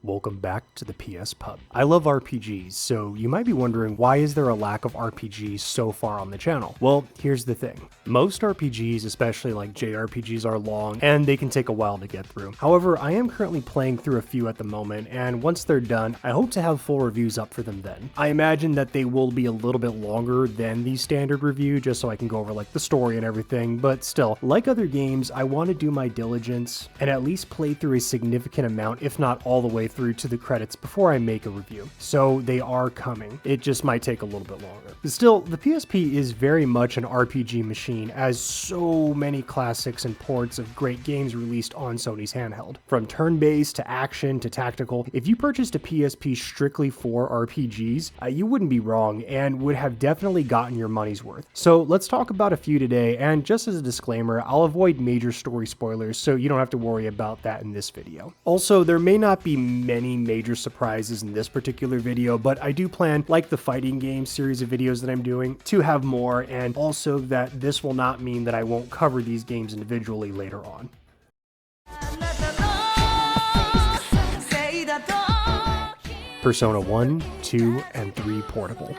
Welcome back to the PS Pub. I love RPGs, so you might be wondering why is there a lack of RPGs so far on the channel? Well, here's the thing. Most RPGs, especially like JRPGs, are long and they can take a while to get through. However, I am currently playing through a few at the moment, and once they're done, I hope to have full reviews up for them then. I imagine that they will be a little bit longer than the standard review, just so I can go over like the story and everything, but still, like other games, I want to do my diligence and at least play through a significant amount, if not all the way through to the credits before I make a review. So they are coming. It just might take a little bit longer. Still, the PSP is very much an RPG machine, as so many classics and ports of great games released on Sony's handheld. From turn-based to action to tactical, if you purchased a PSP strictly for RPGs, you wouldn't be wrong and would have definitely gotten your money's worth. So let's talk about a few today, and just as a disclaimer, I'll avoid major story spoilers so you don't have to worry about that in this video. Also, there may not be many major surprises in this particular video, but I do plan, like the fighting game series of videos that I'm doing, to have more, and also that this will not mean that I won't cover these games individually later on. Persona 1, 2, and 3 Portable.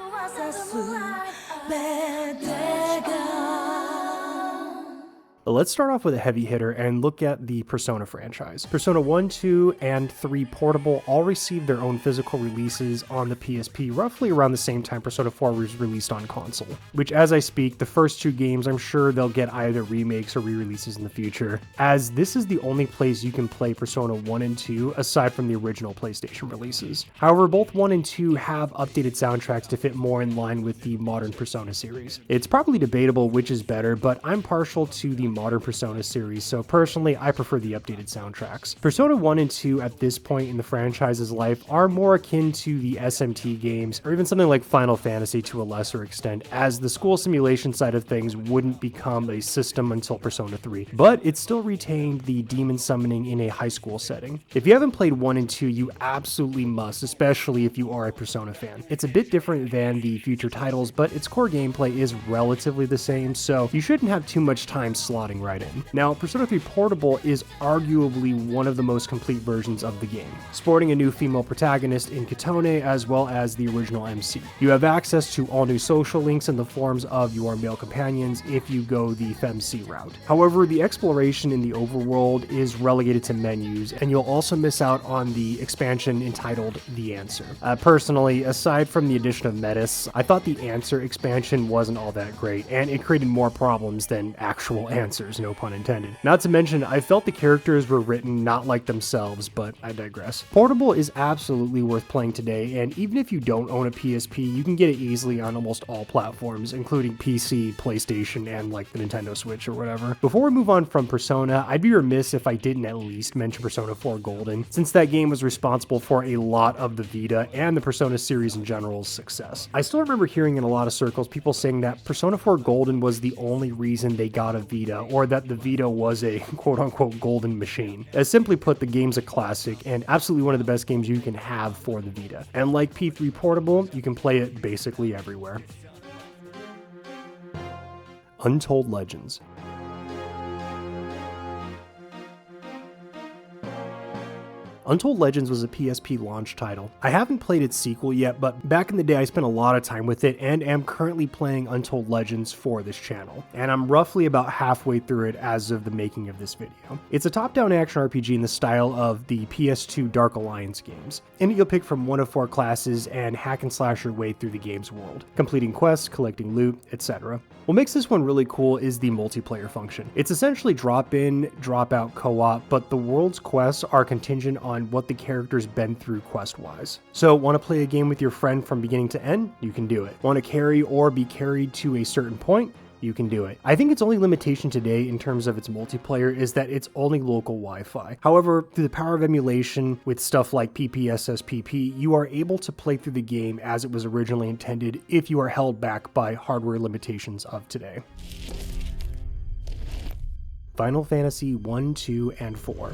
Let's start off with a heavy hitter and look at the Persona franchise. Persona 1, 2, and 3 Portable all received their own physical releases on the PSP roughly around the same time Persona 4 was released on console, which as I speak, the first two games I'm sure they'll get either remakes or re-releases in the future, as this is the only place you can play Persona 1 and 2 aside from the original PlayStation releases. However, both 1 and 2 have updated soundtracks to fit more in line with the modern Persona series. It's probably debatable which is better, but I'm partial to the modern Persona series, so personally I prefer the updated soundtracks. Persona 1 and 2 at this point in the franchise's life are more akin to the SMT games, or even something like Final Fantasy to a lesser extent, as the school simulation side of things wouldn't become a system until Persona 3, but it still retained the demon summoning in a high school setting. If you haven't played 1 and 2, you absolutely must, especially if you are a Persona fan. It's a bit different than the future titles, but its core gameplay is relatively the same, so you shouldn't have too much time slotting right in. Now, Persona 3 Portable is arguably one of the most complete versions of the game, sporting a new female protagonist in Kitone as well as the original MC. You have access to all new social links in the forms of your male companions if you go the FemC route. However, the exploration in the overworld is relegated to menus, and you'll also miss out on the expansion entitled The Answer. Personally, aside from the addition of Metis, I thought the Answer expansion wasn't all that great, and it created more problems than actual answers, no pun intended. Not to mention, I felt the characters were written not like themselves, but I digress. Portable is absolutely worth playing today, and even if you don't own a PSP, you can get it easily on almost all platforms, including PC, PlayStation, and like the Nintendo Switch or whatever. Before we move on from Persona, I'd be remiss if I didn't at least mention Persona 4 Golden, since that game was responsible for a lot of the Vita and the Persona series in general's success. I still remember hearing in a lot of circles people saying that Persona 4 Golden was the only reason they got a Vita, or that the Vita was a quote-unquote golden machine. As simply put, the game's a classic and absolutely one of the best games you can have for the Vita. And like P3 Portable, you can play it basically everywhere. Untold Legends. Untold Legends was a PSP launch title. I haven't played its sequel yet, but back in the day I spent a lot of time with it and am currently playing Untold Legends for this channel, and I'm roughly about halfway through it as of the making of this video. It's a top-down action RPG in the style of the PS2 Dark Alliance games. In it you'll pick from one of 4 classes and hack and slash your way through the game's world, completing quests, collecting loot, etc. What makes this one really cool is the multiplayer function. It's essentially drop-in, drop-out co-op, but the world's quests are contingent on what the character's been through quest-wise. So, want to play a game with your friend from beginning to end? You can do it. Want to carry or be carried to a certain point? You can do it. I think its only limitation today in terms of its multiplayer is that it's only local Wi-Fi. However, through the power of emulation with stuff like PPSSPP, you are able to play through the game as it was originally intended if you are held back by hardware limitations of today. Final Fantasy 1, 2, and 4.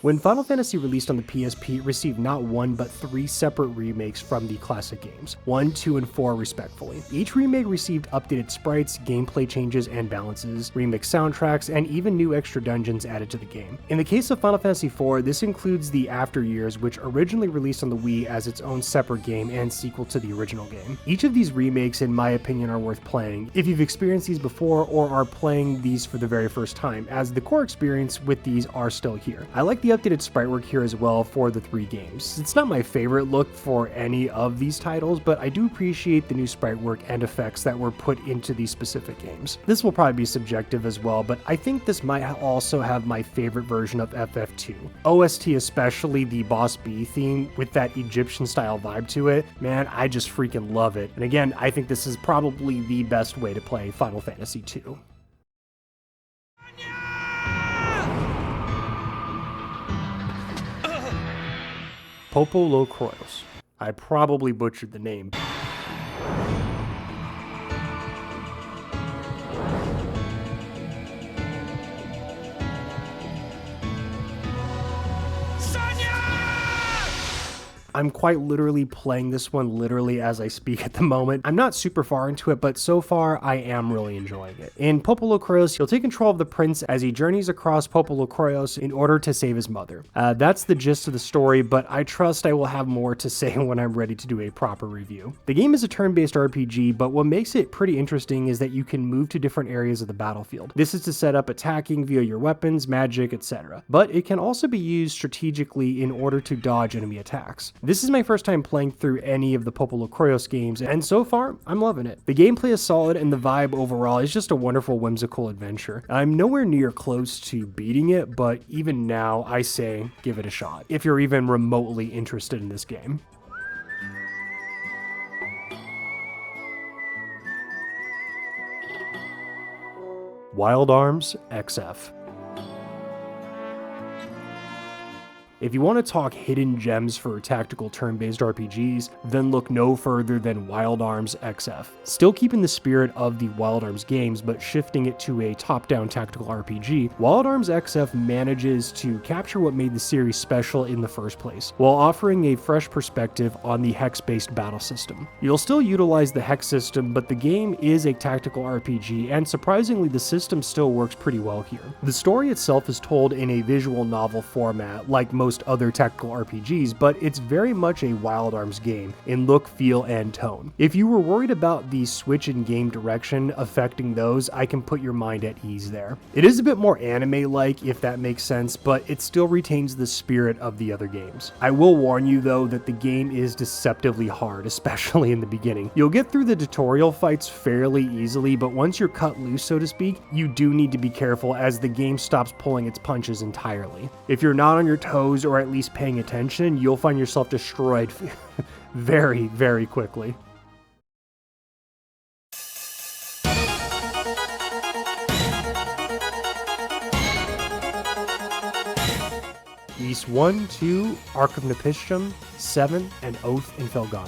When Final Fantasy released on the PSP, it received not one but 3 separate remakes from the classic games, 1, 2, and 4 respectively. Each remake received updated sprites, gameplay changes and balances, remixed soundtracks, and even new extra dungeons added to the game. In the case of Final Fantasy IV, this includes the After Years, which originally released on the Wii as its own separate game and sequel to the original game. Each of these remakes, in my opinion, are worth playing if you've experienced these before or are playing these for the very first time, as the core experience with these are still here. I like the updated sprite work here as well for the 3 games. It's not my favorite look for any of these titles, but I do appreciate the new sprite work and effects that were put into these specific games. This will probably be subjective as well, but I think this might also have my favorite version of FF2. OST, especially the Boss B theme with that Egyptian style vibe to it, man, I just freaking love it. And again, I think this is probably the best way to play Final Fantasy II. PoPoLoCrois. I probably butchered the name. I'm quite literally playing this one literally as I speak at the moment. I'm not super far into it, but so far I am really enjoying it. In PoPoLoCrois, you'll take control of the prince as he journeys across PoPoLoCrois in order to save his mother. That's the gist of the story, but I trust I will have more to say when I'm ready to do a proper review. The game is a turn-based RPG, but what makes it pretty interesting is that you can move to different areas of the battlefield. This is to set up attacking via your weapons, magic, etc. But it can also be used strategically in order to dodge enemy attacks. This is my first time playing through any of the PoPoLoCrois games, and so far, I'm loving it. The gameplay is solid, and the vibe overall is just a wonderful, whimsical adventure. I'm nowhere near close to beating it, but even now, I say give it a shot, if you're even remotely interested in this game. Wild Arms XF. If you want to talk hidden gems for tactical turn-based RPGs, then look no further than Wild Arms XF. Still keeping the spirit of the Wild Arms games, but shifting it to a top-down tactical RPG, Wild Arms XF manages to capture what made the series special in the first place, while offering a fresh perspective on the hex-based battle system. You'll still utilize the hex system, but the game is a tactical RPG, and surprisingly, the system still works pretty well here. The story itself is told in a visual novel format, like most other tactical RPGs, but it's very much a Wild Arms game in look, feel, and tone. If you were worried about the switch in game direction affecting those, I can put your mind at ease there. It is a bit more anime-like, if that makes sense, but it still retains the spirit of the other games. I will warn you though that the game is deceptively hard, especially in the beginning. You'll get through the tutorial fights fairly easily, but once you're cut loose, so to speak, you do need to be careful as the game stops pulling its punches entirely. If you're not on your toes or at least paying attention, you'll find yourself destroyed very, very quickly. Ys 1, 2, Ark of Nepistrum, 7, and Oath in Felghana.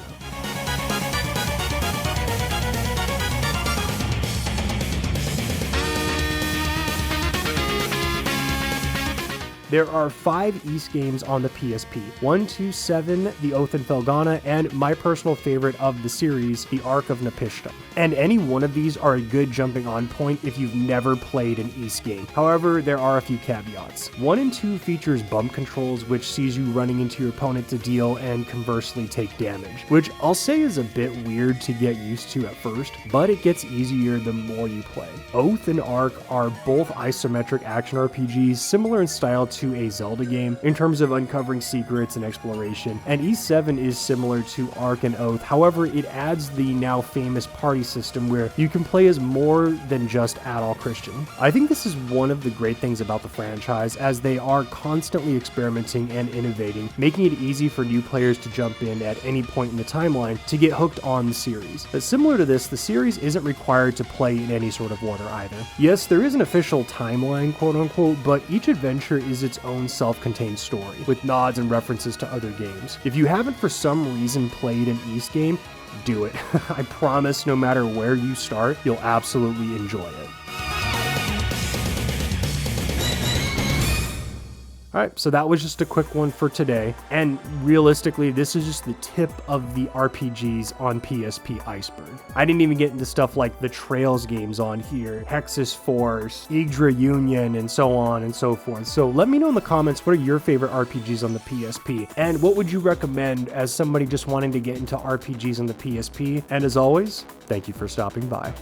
There are 5 Ys games on the PSP, 1, 2, 7, The Oath in Felghana, and my personal favorite of the series, The Ark of Nepistrum. And any one of these are a good jumping on point if you've never played an Ys game. However, there are a few caveats. 1 and 2 features bump controls, which sees you running into your opponent to deal and conversely take damage, which I'll say is a bit weird to get used to at first, but it gets easier the more you play. Oath and Ark are both isometric action RPGs, similar in style to a Zelda game in terms of uncovering secrets and exploration, and Ys 7 is similar to Ark and Oath. However, it adds the now famous party system where you can play as more than just Adol Christian. I think this is one of the great things about the franchise, as they are constantly experimenting and innovating, making it easy for new players to jump in at any point in the timeline to get hooked on the series. But similar to this, the series isn't required to play in any sort of order either. Yes, there is an official timeline, quote unquote, but each adventure is its own self-contained story, with nods and references to other games. If you haven't for some reason played an Ys game, do it. I promise no matter where you start, you'll absolutely enjoy it. All right, so that was just a quick one for today. And realistically, this is just the tip of the RPGs on PSP iceberg. I didn't even get into stuff like the Trails games on here, Hexus Force, Yggdra Union, and so on and so forth. So let me know in the comments, what are your favorite RPGs on the PSP? And what would you recommend as somebody just wanting to get into RPGs on the PSP? And as always, thank you for stopping by.